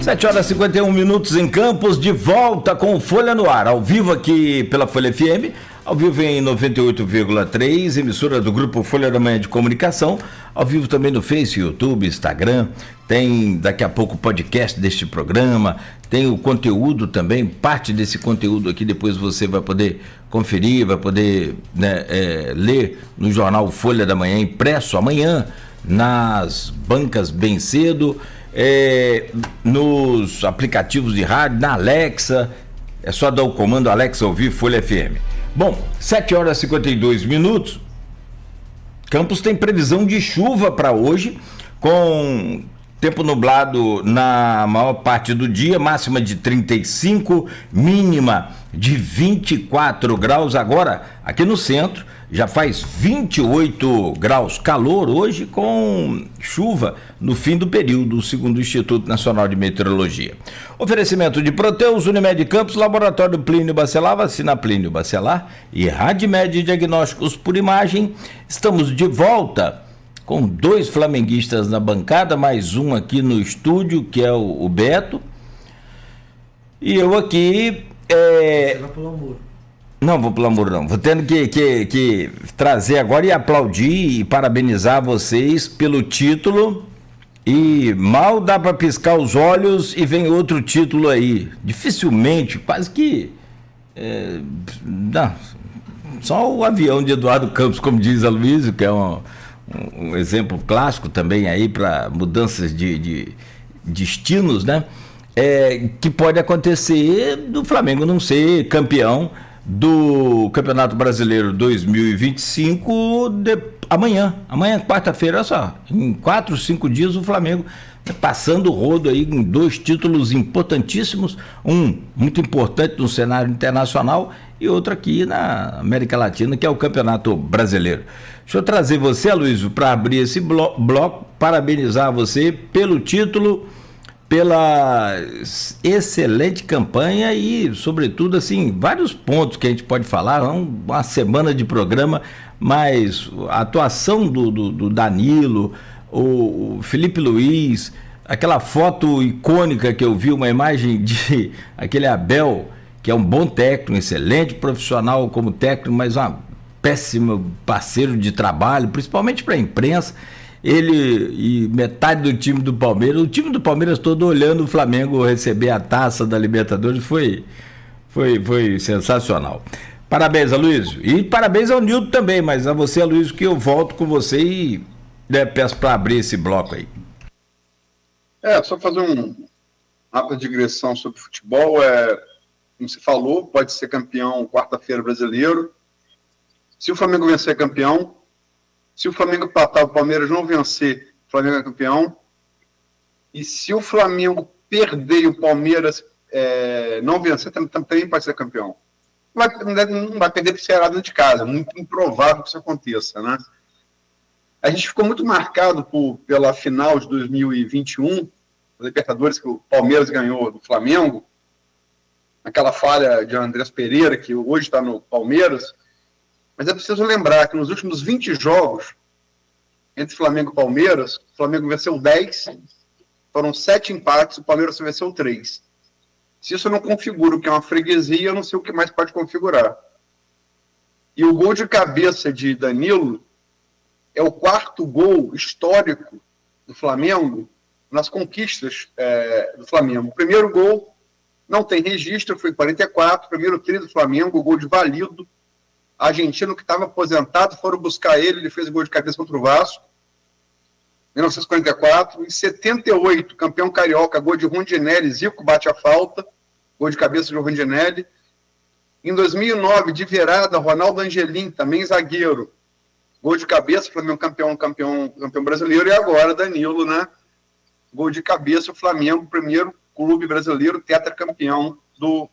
7 horas e 51 minutos em Campos, de volta com Folha no Ar, ao vivo aqui pela Folha FM, ao vivo em 98,3, emissora do Grupo Folha da Manhã de Comunicação, ao vivo também no Face, YouTube, Instagram, tem daqui a pouco o podcast deste programa, tem o conteúdo também, parte desse conteúdo aqui depois você vai poder conferir, vai poder ler no jornal Folha da Manhã, impresso amanhã, nas bancas bem cedo, nos aplicativos de rádio, na Alexa, é só dar o comando Alexa ouvir Folha FM. Bom, 7 horas e 52 minutos, Campos tem previsão de chuva para hoje, com tempo nublado na maior parte do dia, máxima de 35, mínima de 24 graus. Agora, aqui no centro, já faz 28 graus, calor hoje com chuva no fim do período, segundo o Instituto Nacional de Meteorologia. Oferecimento de Proteus, Unimed Campos, Laboratório Plínio Bacelar, Vacina Plínio Bacelar e Radmed Diagnósticos por Imagem. Estamos de volta com 2 flamenguistas na bancada, mais um aqui no estúdio, que é o Beto. E eu aqui... Você vai pular o muro. Não vou pular o muro, não. Vou tendo que trazer agora e aplaudir e parabenizar vocês pelo título. E mal dá para piscar os olhos e vem outro título aí. Dificilmente, quase que... não, só o avião de Eduardo Campos, como diz a Luísa, que é um exemplo clássico também aí para mudanças de destinos, né? Que pode acontecer do Flamengo não ser campeão do Campeonato Brasileiro 2025 amanhã, quarta-feira, olha só, em 4, 5 dias o Flamengo passando o rodo aí em 2 títulos importantíssimos, um muito importante no cenário internacional e outro aqui na América Latina, que é o Campeonato Brasileiro. Deixa eu trazer você, Aloysio, para abrir esse bloco, parabenizar você pelo título, pela excelente campanha e, sobretudo, assim, vários pontos que a gente pode falar, uma semana de programa, mas a atuação do Danilo, o Felipe Luiz, aquela foto icônica que eu vi, uma imagem de aquele Abel, que é um bom técnico, um excelente profissional como técnico, mas um péssimo parceiro de trabalho, principalmente para a imprensa. Ele e metade do time do Palmeiras, o time do Palmeiras todo olhando o Flamengo receber a taça da Libertadores, foi sensacional. Parabéns, Aloysio. E parabéns ao Nilton também, mas a você, Aloysio, que eu volto com você e peço para abrir esse bloco aí. Só fazer uma rápida digressão sobre futebol. Como você falou, pode ser campeão quarta-feira brasileiro. Se o Flamengo vencer, é campeão. Se o Flamengo empatar, o Palmeiras não vencer, o Flamengo é campeão. E se o Flamengo perder e o Palmeiras não vencer, também pode ser campeão. Não vai perder para o Ceará dentro de casa. É muito improvável que isso aconteça, né? A gente ficou muito marcado pela final de 2021, a Libertadores, que o Palmeiras ganhou do Flamengo, aquela falha de Andrés Pereira, que hoje está no Palmeiras. Mas é preciso lembrar que nos últimos 20 jogos entre Flamengo e Palmeiras, o Flamengo venceu 10, foram 7 empates, o Palmeiras venceu 3. Se isso não configura o que é uma freguesia, eu não sei o que mais pode configurar. E o gol de cabeça de Danilo é o 4º gol histórico do Flamengo nas conquistas do Flamengo. O primeiro gol não tem registro, foi em 44, primeiro tri do Flamengo, o gol de Valido, argentino que estava aposentado, foram buscar ele fez o gol de cabeça contra o Vasco, em 1944, em 78, campeão carioca, gol de Rondinelli, Zico bate a falta, gol de cabeça de Rondinelli, em 2009, de virada, Ronaldo Angelim, também zagueiro, gol de cabeça, Flamengo campeão brasileiro, e agora Danilo, né, gol de cabeça, o Flamengo, primeiro clube brasileiro tetracampeão do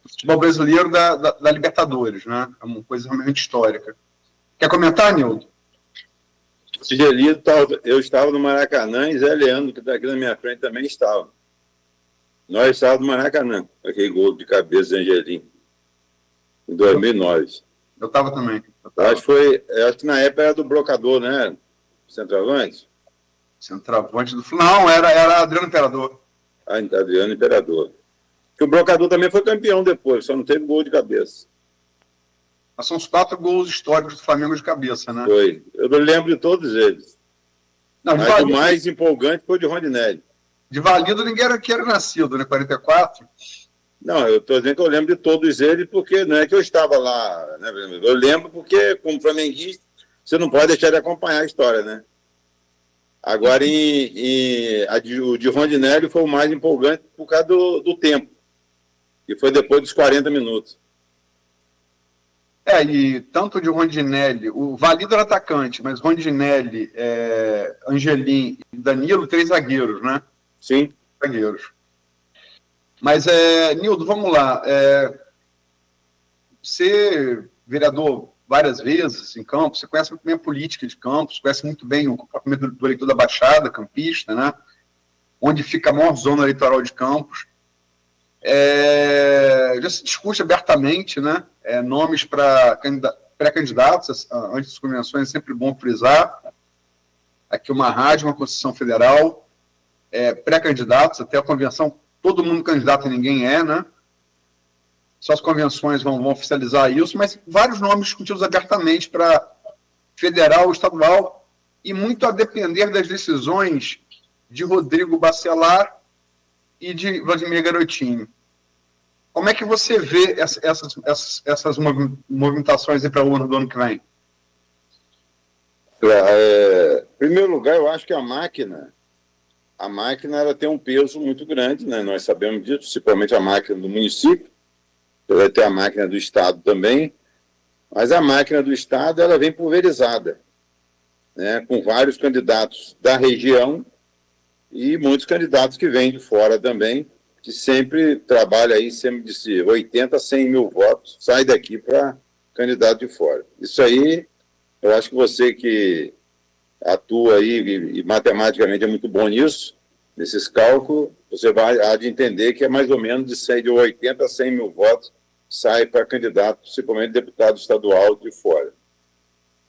futebol brasileiro da Libertadores, né? É uma coisa realmente histórica. Quer comentar, Nildo? Eu estava no Maracanã e Zé Leandro, que está aqui na minha frente, também estava. Nós estávamos no Maracanã, aquele gol de cabeça de Angelim, em 2009. Eu estava também. Acho que na época era do blocador, né? Centroavante. Centroavante do Fluminense. Não, era Adriano Imperador. Adriano Imperador. Que o Brocador também foi campeão depois, só não teve gol de cabeça. Mas são os 4 gols históricos do Flamengo de cabeça, né? Foi. Eu não lembro de todos eles. Não, mas o mais empolgante foi o de Rondinelli. De válido, ninguém era nascido, né? 44. Não, eu estou dizendo que eu lembro de todos eles, porque não é que eu estava lá, né? Eu lembro porque, como flamenguista, você não pode deixar de acompanhar a história, né? Agora, o de Rondinelli foi o mais empolgante por causa do tempo, que foi depois dos 40 minutos. E tanto de Rondinelli, o Valido era atacante, mas Rondinelli, Angelim e Danilo, 3 zagueiros, né? Sim. Zagueiros. Mas, Nildo, vamos lá. Você, vereador, várias vezes em Campos, você conhece muito bem a política de Campos, conhece muito bem o comportamento do eleitor da Baixada, campista, né? Onde fica a maior zona eleitoral de Campos. Já se discute abertamente, né? Nomes para pré-candidatos, antes das convenções, é sempre bom frisar. Aqui uma rádio, uma Constituição Federal, pré-candidatos, até a convenção, todo mundo candidato e ninguém né? Só as convenções vão oficializar isso, mas vários nomes discutidos abertamente para federal, estadual, e muito a depender das decisões de Rodrigo Bacelar e de Vladimir Garotinho. Como é que você vê essas movimentações para o ano que vem? Em primeiro lugar, eu acho que a máquina ela tem um peso muito grande, né? Nós sabemos disso, principalmente a máquina do município, vai ter a máquina do Estado também, mas a máquina do Estado ela vem pulverizada, né? Com vários candidatos da região e muitos candidatos que vêm de fora também, que sempre trabalha aí, sempre de 80 a 100 mil votos, sai daqui para candidato de fora. Isso aí, eu acho que você que atua aí e matematicamente é muito bom nisso, nesses cálculos, você vai de entender que é mais ou menos de 80 a 100 mil votos sai para candidato, principalmente deputado estadual de fora.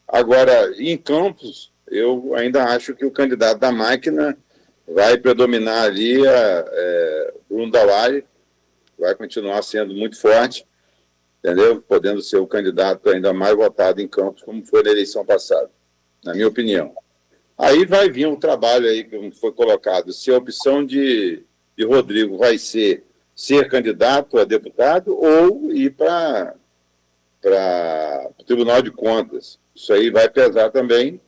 Agora, em Campos, eu ainda acho que o candidato da máquina vai predominar ali Bruno Dallari, vai continuar sendo muito forte, entendeu? Podendo ser o candidato ainda mais votado em Campos, como foi na eleição passada, na minha opinião. Aí vai vir um trabalho aí que foi colocado, se a opção de Rodrigo vai ser candidato a deputado ou ir para o Tribunal de Contas. Isso aí vai pesar também.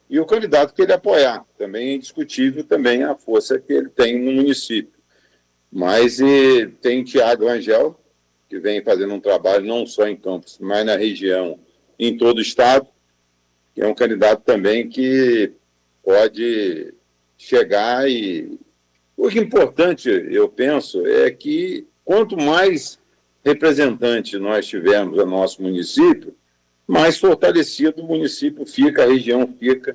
E o candidato que ele apoiar. Também é indiscutível também a força que ele tem no município. Mas tem Tiago Rangel, que vem fazendo um trabalho não só em Campos, mas na região, em todo o estado, que é um candidato também que pode chegar e... O que é importante, eu penso, é que quanto mais representante nós tivermos no nosso município, mais fortalecido o município fica, a região fica,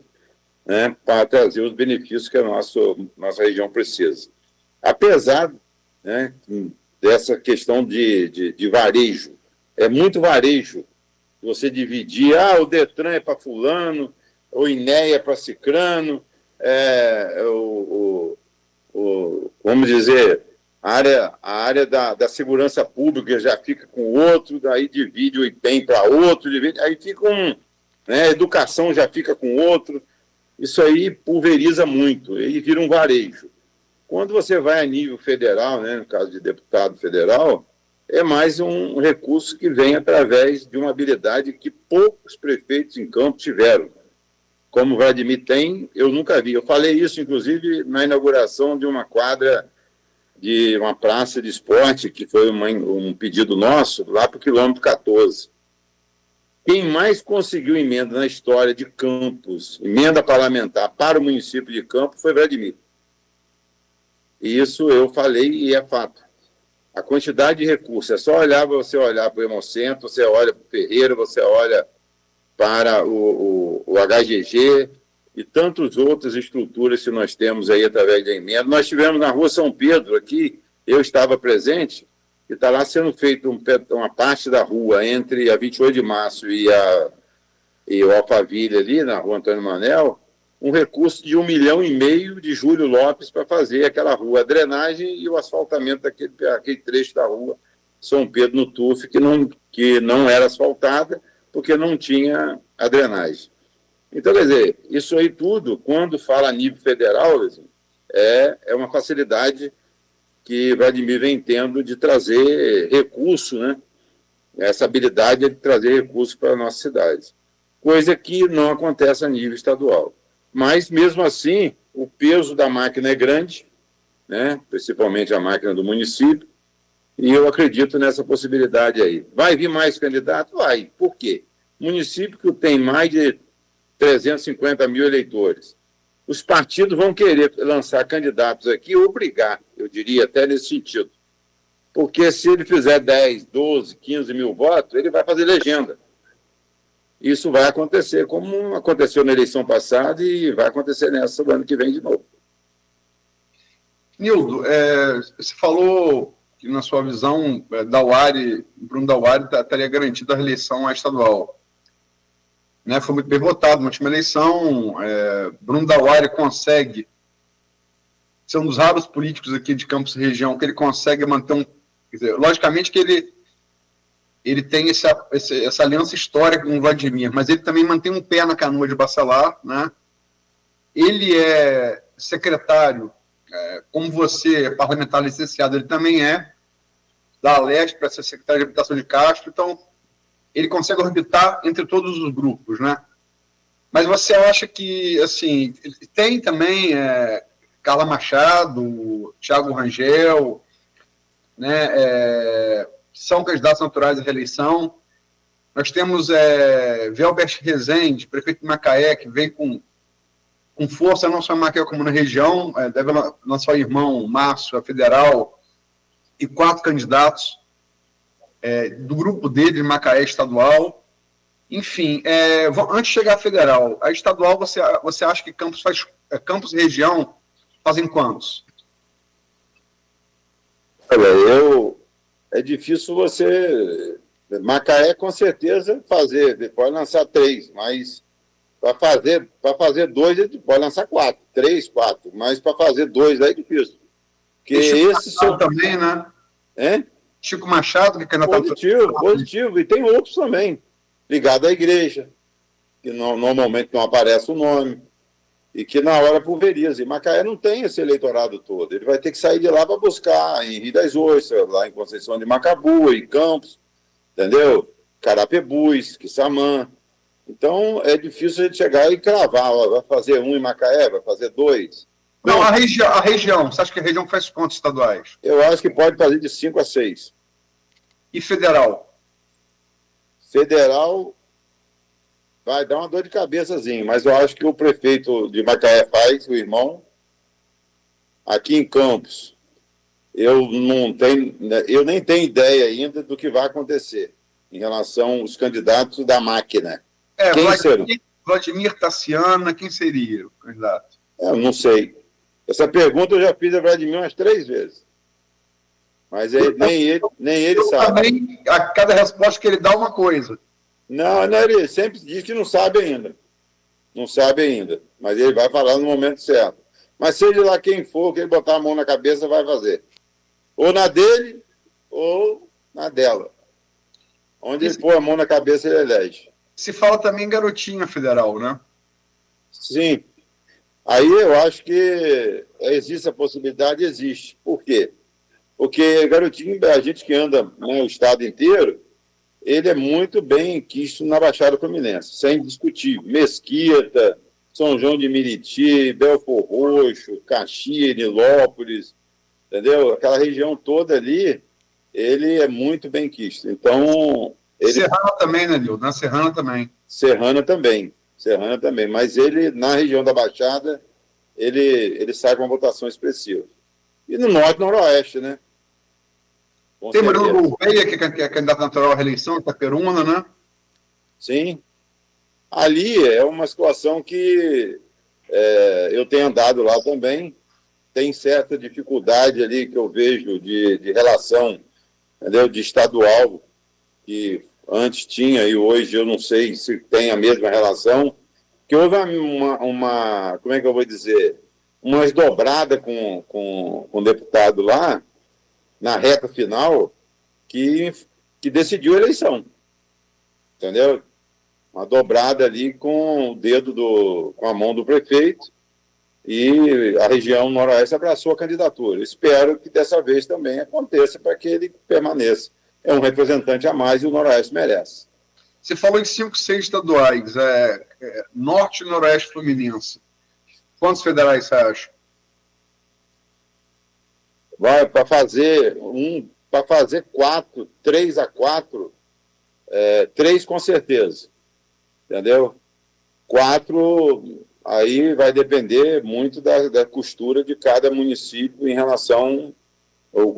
né, para trazer os benefícios que a nossa região precisa. Apesar, né, dessa questão de varejo, é muito varejo você dividir, o Detran é para fulano, o INEA é para cicrano, vamos dizer, a área da segurança pública já fica com outro, daí divide o IPEM para outro, aí fica né, educação já fica com outro. Isso aí pulveriza muito, e vira um varejo. Quando você vai a nível federal, né, no caso de deputado federal, é mais um recurso que vem através de uma habilidade que poucos prefeitos em Campos tiveram. Como o Vladimir tem, eu nunca vi. Eu falei isso, inclusive, na inauguração de uma quadra de uma praça de esporte, que foi um pedido nosso, lá para o quilômetro 14. Quem mais conseguiu emenda na história de Campos, emenda parlamentar para o município de Campos, foi Vladimir. E isso eu falei e é fato. A quantidade de recursos, é só você olhar para o Hemocentro, você olha para o Ferreira, você olha para o HGG e tantas outras estruturas que nós temos aí através da emenda. Nós tivemos na Rua São Pedro, aqui, eu estava presente, e está lá sendo feita uma parte da rua entre a 28 de março e o Alphaville ali, na Rua Antônio Manel, um recurso de 1,5 milhão de Júlio Lopes para fazer aquela rua, a drenagem e o asfaltamento daquele trecho da rua São Pedro no Tuf, que não era asfaltada, porque não tinha a drenagem. Então, quer dizer, isso aí tudo, quando fala a nível federal, é uma facilidade que Vladimir vem tendo de trazer recurso, né? Essa habilidade de trazer recursos para a nossa cidade. Coisa que não acontece a nível estadual. Mas, mesmo assim, o peso da máquina é grande, né? Principalmente a máquina do município, e eu acredito nessa possibilidade aí. Vai vir mais candidato? Vai. Por quê? Município que tem mais de 350 mil eleitores. Os partidos vão querer lançar candidatos aqui, obrigar, eu diria, até nesse sentido. Porque se ele fizer 10, 12, 15 mil votos, ele vai fazer legenda. Isso vai acontecer, como aconteceu na eleição passada e vai acontecer nessa do ano que vem de novo. Nildo, você falou que, na sua visão, Bruno Dauari estaria garantido a reeleição à estadual. Né, foi muito bem votado na última eleição. Bruno Dauari consegue ser um dos raros políticos aqui de Campos região que ele consegue manter quer dizer, logicamente que ele tem essa aliança histórica com o Vladimir, mas ele também mantém um pé na canoa de Bacelar, né? Ele é secretário, como você, parlamentar licenciado, ele também é da Leste para ser secretário de Habitação de Castro, então ele consegue orbitar entre todos os grupos, né? Mas você acha que, assim, tem também Carla Machado, Thiago Rangel, né, são candidatos naturais à reeleição. Nós temos Velbert Rezende, prefeito de Macaé, que vem com força, não só em Macaé como na região, deve lançar o irmão Márcio, a federal, e 4 candidatos do grupo dele, de Macaé estadual. Enfim, antes de chegar à federal, a estadual, você acha que Campos e região fazem quantos? Olha, é difícil você... Macaé, com certeza, pode lançar 3, mas para fazer 2, ele pode lançar 4, 3, 4, mas para fazer 2 aí é difícil. Porque esses são... também, né? Chico Machado, que é candidato... Positivo, e tem outros também, ligados à igreja, que normalmente não aparece o nome, e que na hora pulveriza. E Macaé não tem esse eleitorado todo. Ele vai ter que sair de lá para buscar em Rio das Ostras, lá em Conceição de Macabu, em Campos, entendeu? Carapebus, Quissamã. Então, é difícil a gente chegar e cravar. Vai fazer 1 em Macaé, vai fazer 2. Não, a região. Você acha que a região faz quantos estaduais? Eu acho que pode fazer de 5 a 6. E federal? Federal vai dar uma dor de cabeçazinha, mas eu acho que o prefeito de Macaé faz, o irmão. Aqui em Campos, eu nem tenho ideia ainda do que vai acontecer em relação aos candidatos da máquina. Quem será? Vladimir Tassiana, quem seria o candidato? Eu não sei. Essa pergunta eu já fiz a Vladimir umas 3 vezes. Mas nem ele sabe. Também, a cada resposta que ele dá uma coisa. Não, ele sempre diz que não sabe ainda. Não sabe ainda. Mas ele vai falar no momento certo. Mas seja lá quem for, que ele botar a mão na cabeça, vai fazer. Ou na dele, ou na dela. Onde ele pôr a mão na cabeça, ele elege. Se fala também em garotinha federal, né? Sim. Aí eu acho que existe a possibilidade, existe. Por quê? Porque garotinho, a gente que anda, né, o estado inteiro, ele é muito bem quisto na Baixada Fluminense, isso é indiscutível. Mesquita, São João de Meriti, Belfor Roxo, Caxias, Nilópolis, entendeu? Aquela região toda ali, ele é muito bem quisto. Então... Serrana também, né, Nildo? Na Serrana também. Serrana também, mas ele, na região da Baixada, ele sai com uma votação expressiva. E no Norte e Noroeste, né? Tem Bruno Gouveia, que é candidato natural à reeleição, Itaperuna, né? Sim. Ali é uma situação que eu tenho andado lá também, tem certa dificuldade ali que eu vejo de relação, entendeu? De estadual, que antes tinha e hoje eu não sei se tem a mesma relação, que houve como é que eu vou dizer, uma dobrada com o deputado lá, na reta final, que decidiu a eleição, entendeu? Uma dobrada ali com o dedo com a mão do prefeito, e a região noroeste abraçou a candidatura. Espero que dessa vez também aconteça para que ele permaneça. É um representante a mais e o noroeste merece. Você falou em 5, 6 estaduais, Norte e Noroeste Fluminense. Quantos federais você acha? Vai para fazer 4, 3 a 4, 3 com certeza, entendeu? 4, aí vai depender muito da costura de cada município em relação ao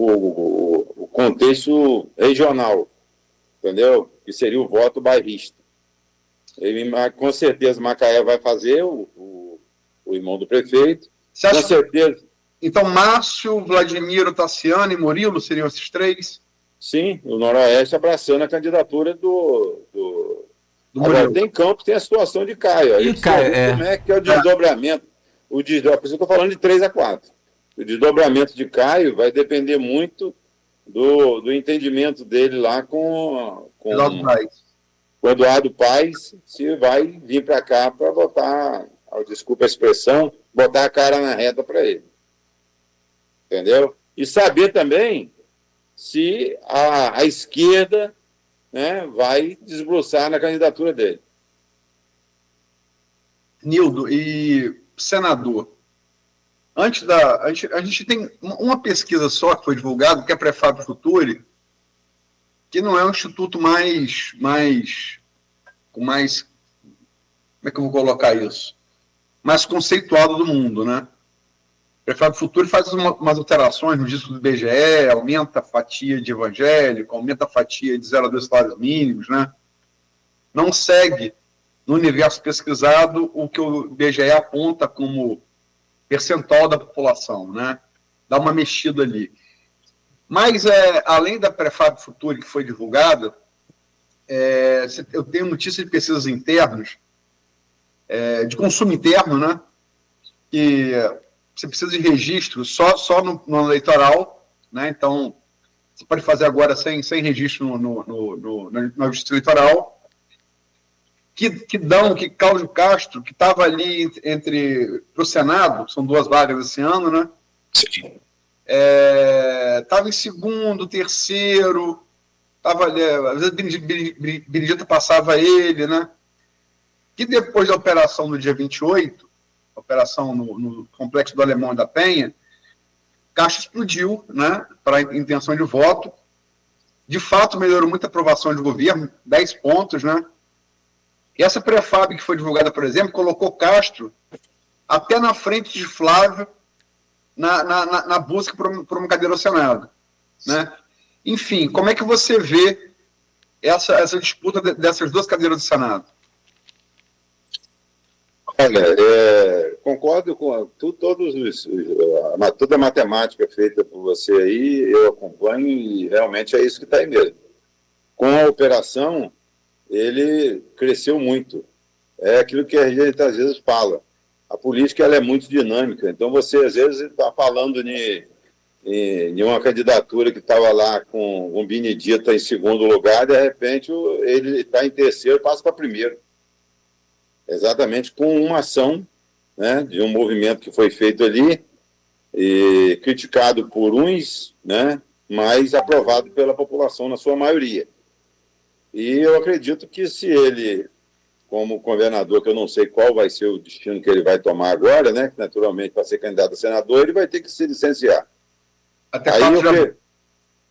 contexto regional, entendeu? Que seria o voto bairrista. Com certeza Macaé vai fazer, o irmão do prefeito, Você acha com certeza. Então, Márcio, Vladimiro, Tassiano e Murilo seriam esses 3? Sim, o Noroeste abraçando a candidatura do Murilo. Agora, tem Campos, tem a situação de Caio. E Caio, como é que é o desdobramento? Por isso eu estou falando de 3 a 4. O desdobramento de Caio vai depender muito do entendimento dele lá com o Eduardo Paes, se vai vir para cá para botar, desculpa a expressão, botar a cara na reta para ele. Entendeu? E saber também se a esquerda, né, vai desbroçar na candidatura dele. Nildo, e senador? A gente tem uma pesquisa só que foi divulgada, que é a Prefab Futuri, que não é um instituto mais como é que eu vou colocar isso? Mais conceituado do mundo, né? Prefab Futuri faz umas alterações no disco do IBGE, aumenta a fatia de evangélico, aumenta a fatia de 0 a 2 salários mínimos, né? Não segue no universo pesquisado o que o IBGE aponta como percentual da população, né? Dá uma mexida ali. Mas, além da Prefab Futuri que foi divulgada, eu tenho notícia de pesquisas internas, de consumo interno, né? Que você precisa de registro só no eleitoral, né? Então, você pode fazer agora sem registro no registro eleitoral, que Cláudio Castro, que estava ali para o Senado, são 2 vagas esse ano, né? Sim. Estava em segundo, terceiro, estava ali, às vezes Benedito passava ele, né? Que depois da operação no dia 28, operação no Complexo do Alemão e da Penha, Castro explodiu, né, para intenção de voto. De fato, melhorou muito a aprovação de governo, 10 pontos, né? E essa prefab que foi divulgada, por exemplo, colocou Castro até na frente de Flávio na busca por uma cadeira ao Senado, né? Enfim, como é que você vê essa disputa dessas 2 cadeiras do Senado? Olha, concordo com toda a matemática feita por você aí, eu acompanho e realmente é isso que está aí mesmo. Com a operação, ele cresceu muito. É aquilo que a gente às vezes fala. A política ela é muito dinâmica, então você às vezes está falando em uma candidatura que estava lá com o Benedito em segundo lugar, de repente ele está em terceiro e passa para primeiro. Exatamente com uma ação, né, de um movimento que foi feito ali, e criticado por uns, né, mas aprovado pela população na sua maioria. E eu acredito que se ele, como governador, que eu não sei qual vai ser o destino que ele vai tomar agora, né, que naturalmente para ser candidato a senador, ele vai ter que se licenciar.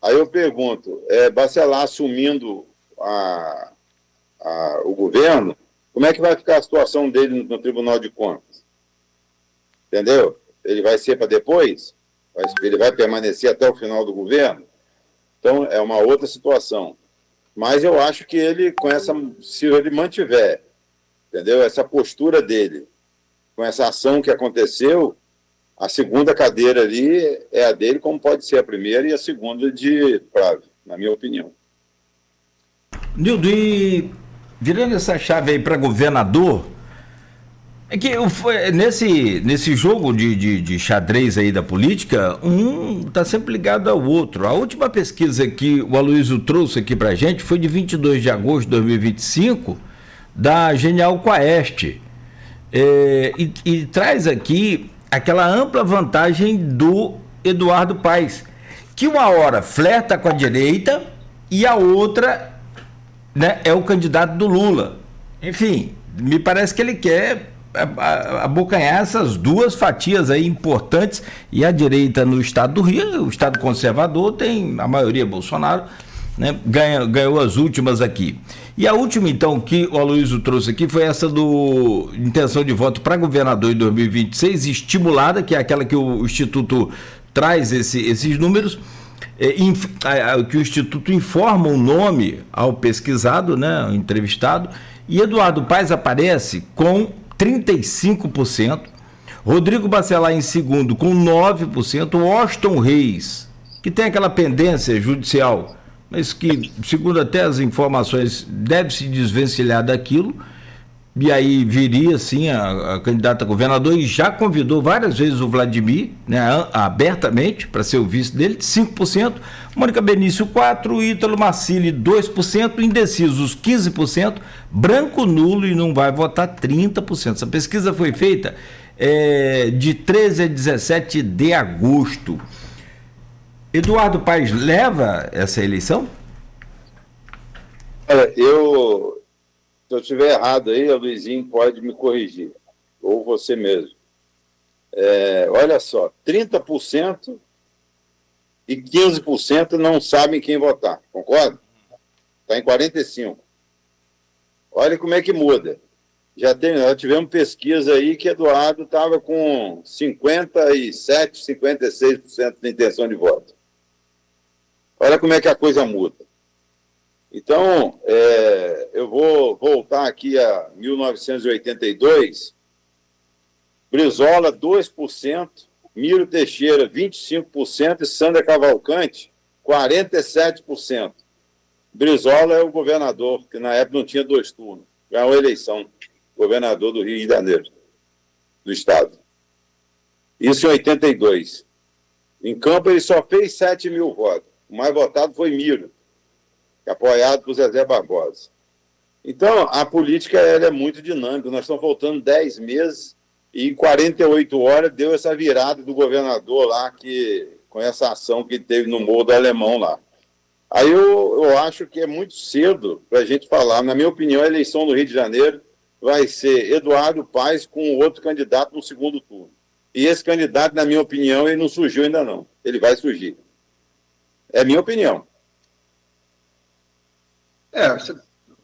Aí eu pergunto, Bacelar assumindo o governo, como é que vai ficar a situação dele no Tribunal de Contas? Entendeu? Ele vai ser para depois? Ele vai permanecer até o final do governo? Então, é uma outra situação. Mas eu acho que ele, se ele mantiver, entendeu? Essa postura dele, com essa ação que aconteceu, a segunda cadeira ali é a dele, como pode ser a primeira, e a segunda de Flávio, na minha opinião. Nildo, e virando essa chave aí para governador, É que nesse jogo de xadrez aí da política, um está sempre ligado ao outro. A última pesquisa que o Aloysio trouxe aqui para a gente foi de 22 de agosto de 2025, da Genial Quaest. E traz aqui aquela ampla vantagem do Eduardo Paes, que uma hora flerta com a direita e a outra, né, é o candidato do Lula. Enfim, me parece que ele quer abocanhar essas duas fatias aí importantes, e a direita no estado do Rio, o estado conservador, tem a maioria Bolsonaro, né, ganhou as últimas aqui. E a última, então, que o Aloysio trouxe aqui foi essa do intenção de voto para governador em 2026, estimulada, que é aquela que o Instituto traz esses números, que o Instituto informa o nome ao pesquisado, né, ao entrevistado, e Eduardo Paes aparece com 35%, Rodrigo Bacelar em segundo com 9%, Washington Reis, que tem aquela pendência judicial, mas que, segundo até as informações, deve se desvencilhar daquilo, e aí viria sim a candidata a governador, e já convidou várias vezes o Vladimir, né, abertamente, para ser o vice dele, 5%, Mônica Benício 4%, Ítalo Marcilli 2%, indecisos 15%, branco nulo e não vai votar 30%. Essa pesquisa foi feita de 13 a 17 de agosto. Eduardo Paes leva essa eleição? Se eu estiver errado aí, o Luizinho pode me corrigir, ou você mesmo. Olha só, 30% e 15% não sabem quem votar, concorda? Está em 45%. Olha como é que muda. Já tivemos pesquisa aí que Eduardo estava com 57%, 56% de intenção de voto. Olha como é que a coisa muda. Então, eu vou voltar aqui a 1982, Brizola 2%, Miro Teixeira 25% e Sandra Cavalcante 47%. Brizola é o governador, que na época não tinha 2 turnos, ganhou a eleição, governador do Rio de Janeiro, do estado. Isso em 82. Em Campo ele só fez 7 mil votos, o mais votado foi Miro, apoiado por Zezé Barbosa. Então, a política ela é muito dinâmica. Nós estamos faltando 10 meses e em 48 horas deu essa virada do governador lá, com essa ação que teve no Morro do Alemão lá. Aí eu acho que é muito cedo para a gente falar. Na minha opinião, a eleição no Rio de Janeiro vai ser Eduardo Paes com outro candidato no segundo turno. E esse candidato, na minha opinião, ele não surgiu ainda não. Ele vai surgir. É minha opinião.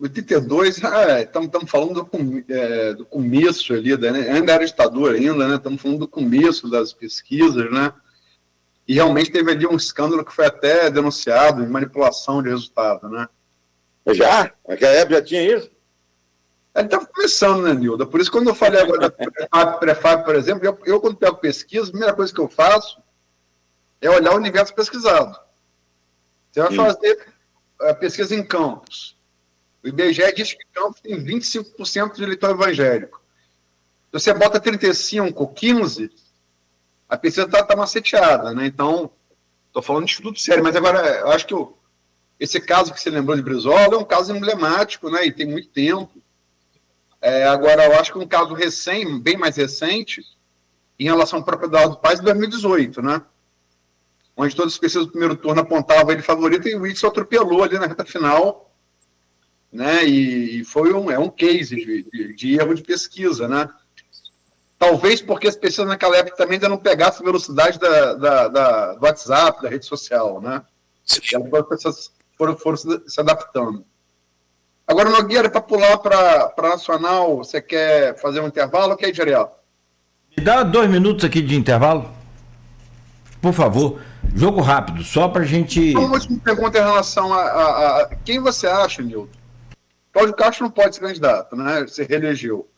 82, estamos falando do começo ali, né? Ainda era ditadura ainda, né? Estamos falando do começo das pesquisas, né? E realmente teve ali um escândalo que foi até denunciado de manipulação de resultado, né? Já? Naquela época já tinha isso? Ele estava começando, né, Nilda? Por isso, quando eu falei agora da Prefab, por exemplo, eu quando pego pesquisa, a primeira coisa que eu faço é olhar o universo pesquisado. Você vai fazer pesquisa em Campos. O IBGE diz que Campos tem 25% de eleitor evangélico. Se você bota 35, 15, a pesquisa está maceteada, né? Então, estou falando de estudo sério, mas agora, eu acho que esse caso que você lembrou de Brizola é um caso emblemático, né? E tem muito tempo. Agora, eu acho que um caso bem mais recente, em relação ao próprio Eduardo Paes, de 2018, né? Onde todas as pesquisas do primeiro turno apontavam ele favorito e o Whitson atropelou ali na reta final, né? E foi um case de erro de pesquisa, né? Talvez porque as pesquisas naquela época também ainda não pegassem a velocidade do WhatsApp, da rede social, né? E elas foram se adaptando. Agora, Nogueira, para pular para Nacional, você quer fazer um intervalo ou quer ir direto? Me dá 2 minutos aqui de intervalo, por favor. Jogo rápido, só para a gente... Uma última pergunta em relação a quem você acha, Nilton? Cláudio Castro não pode ser candidato, né? Você reelegeu.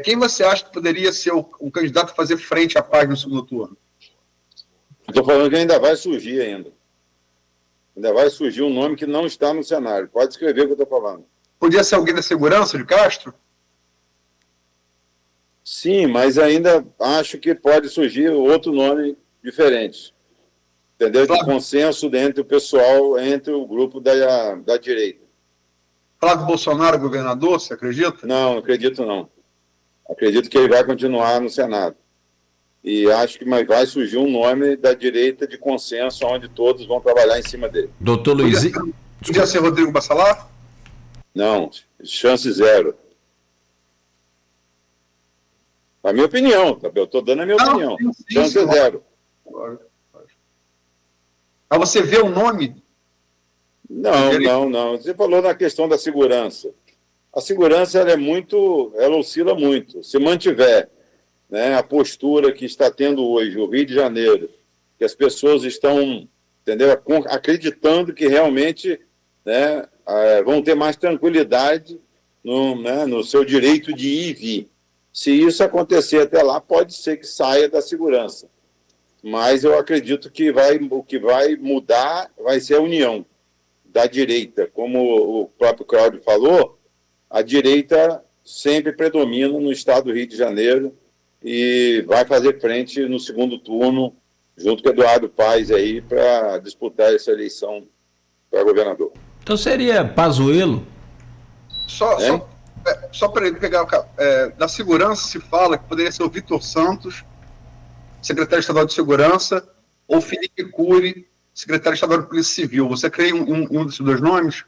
Quem você acha que poderia ser o candidato a fazer frente à Paz no segundo turno? Estou falando que ainda vai surgir ainda. Ainda vai surgir um nome que não está no cenário. Pode escrever o que eu estou falando. Podia ser alguém da segurança de Castro? Sim, mas ainda acho que pode surgir outro nome diferente. Entendeu? De consenso entre o pessoal, entre o grupo da direita. Flávio Bolsonaro, governador, você acredita? Não acredito não. Acredito que ele vai continuar no Senado. E acho que vai surgir um nome da direita de consenso, onde todos vão trabalhar em cima dele. Doutor Luizinho... Podia ser Rodrigo Bacelar? Não, chance zero. A minha opinião, tá? Eu estou dando a minha opinião. Sim, chance zero. Mas você vê o nome? Não. Você falou na questão da segurança. A segurança ela oscila muito. Se mantiver, né, a postura que está tendo hoje o Rio de Janeiro, que as pessoas estão, entendeu, acreditando que realmente, né, vão ter mais tranquilidade no seu direito de ir e vir. Se isso acontecer até lá, pode ser que saia da segurança. Mas eu acredito que o que vai mudar vai ser a união da direita. Como o próprio Cláudio falou, a direita sempre predomina no estado do Rio de Janeiro e vai fazer frente no segundo turno, junto com Eduardo Paes aí, para disputar essa eleição para governador. Então seria Pazuello? Só para ele pegar da segurança se fala que poderia ser o Vitor Santos, secretário estadual de segurança, ou Felipe Cury, secretário estadual de Polícia Civil. Você crê em um desses dois nomes?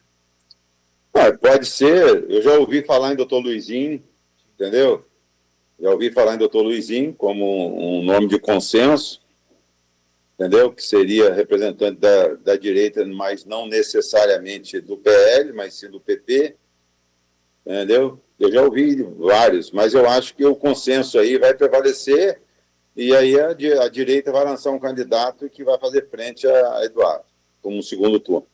Pode ser. Eu já ouvi falar em Dr. Luizinho, entendeu? Já ouvi falar em Dr. Luizinho como um nome de consenso, entendeu? Que seria representante da direita, mas não necessariamente do PL, mas sim do PP, entendeu? Eu já ouvi vários, mas eu acho que o consenso aí vai prevalecer e aí a direita vai lançar um candidato que vai fazer frente a Eduardo, como um segundo turno.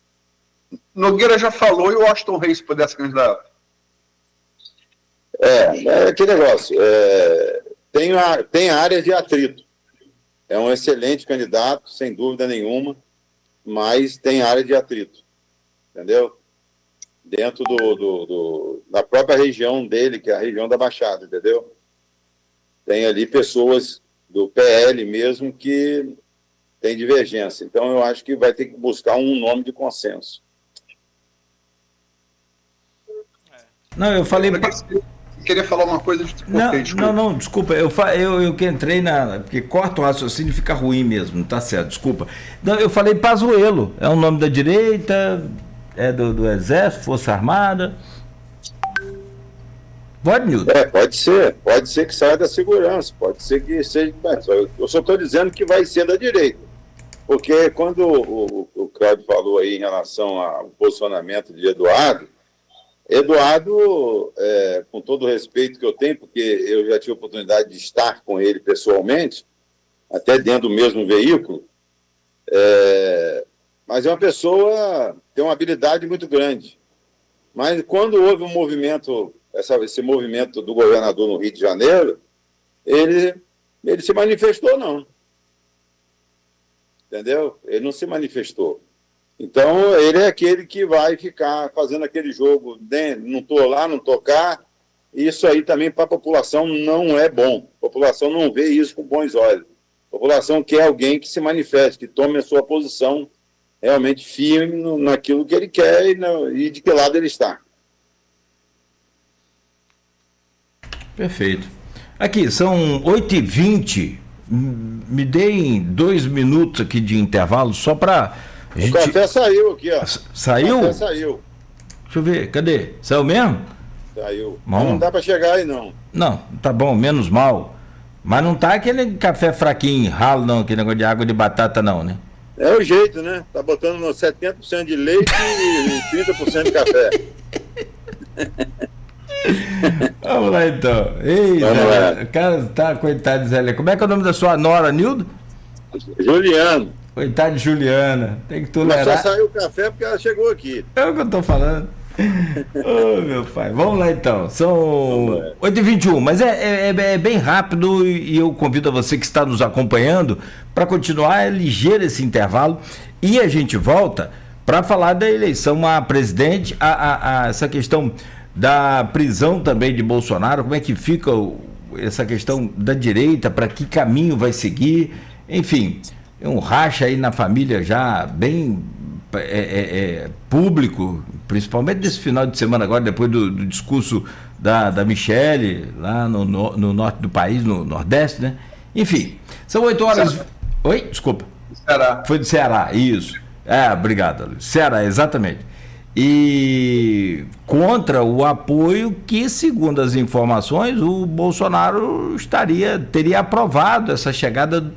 Nogueira já falou e o Washington Reis pudesse candidato. Aquele negócio. Tem área de atrito. É um excelente candidato, sem dúvida nenhuma, mas tem área de atrito. Entendeu? Dentro da própria região dele, que é a região da Baixada, entendeu? Tem ali pessoas do PL mesmo que tem divergência. Então, eu acho que vai ter que buscar um nome de consenso. Não, eu falei... Queria falar uma coisa de Não, desculpa, eu que entrei porque corta o raciocínio e fica ruim mesmo, não tá certo, desculpa. Não, eu falei Pazuello, é um nome da direita, é do Exército, Força Armada. Pode, Nildo? Pode ser que saia da segurança, pode ser que seja... Eu só estou dizendo que vai ser da direita, porque quando o Cláudio falou aí em relação ao posicionamento de Eduardo, com todo o respeito que eu tenho, porque eu já tive a oportunidade de estar com ele pessoalmente, até dentro do mesmo veículo, mas é uma pessoa que tem uma habilidade muito grande. Mas quando houve um movimento, esse movimento do governador no Rio de Janeiro, ele se manifestou, não. Entendeu? Ele não se manifestou. Então, ele é aquele que vai ficar fazendo aquele jogo, né? Não estou lá, não estou cá. Isso aí também para a população não é bom. A população não vê isso com bons olhos. A população quer alguém que se manifeste, que tome a sua posição realmente firme naquilo que ele quer e de que lado ele está. Perfeito. Aqui, são 8h20. Me deem 2 minutos aqui de intervalo só para... O café saiu aqui, ó. Saiu? O café saiu. Deixa eu ver, cadê? Saiu mesmo? Saiu. Bom. Não dá para chegar aí, não. Não, tá bom, menos mal. Mas não tá aquele café fraquinho, ralo, não, aquele negócio de água de batata, não, né? É o jeito, né? Tá botando 70% de leite e 30% de café. Vamos lá, então. Ei, Zé, o cara tá, coitado de Zé. Como é que é o nome da sua nora, Nildo? Juliano. Coitado de Juliana, tem que tolerar. Mas só saiu o café porque ela chegou aqui. É o que eu tô falando. Ô, meu pai, vamos lá então. São 8h21, mas é bem rápido e eu convido a você que está nos acompanhando para continuar, ligeiro esse intervalo e a gente volta para falar da eleição a presidente, essa questão da prisão também de Bolsonaro, como é que fica essa questão da direita, para que caminho vai seguir, enfim, é um racha aí na família já bem público, principalmente desse final de semana agora, depois do discurso da Michele, lá no norte do país, no Nordeste, né? Enfim, são 8 horas... Ceará. Oi? Desculpa. Ceará. Foi do Ceará, isso. Obrigado, Luiz. Ceará, exatamente. E contra o apoio que, segundo as informações, o Bolsonaro teria aprovado essa chegada,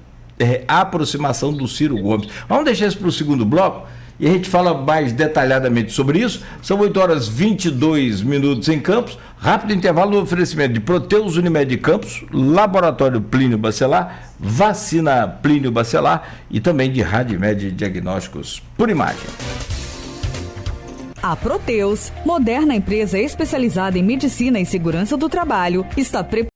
a aproximação do Ciro Gomes. Vamos deixar isso para o segundo bloco e a gente fala mais detalhadamente sobre isso. São 8 horas e 22 minutos em Campos. Rápido intervalo no oferecimento de Proteus Unimed Campos, Laboratório Plínio Bacelar, Vacina Plínio Bacelar e também de Radimed Diagnósticos por Imagem. A Proteus, moderna empresa especializada em medicina e segurança do trabalho, está preparada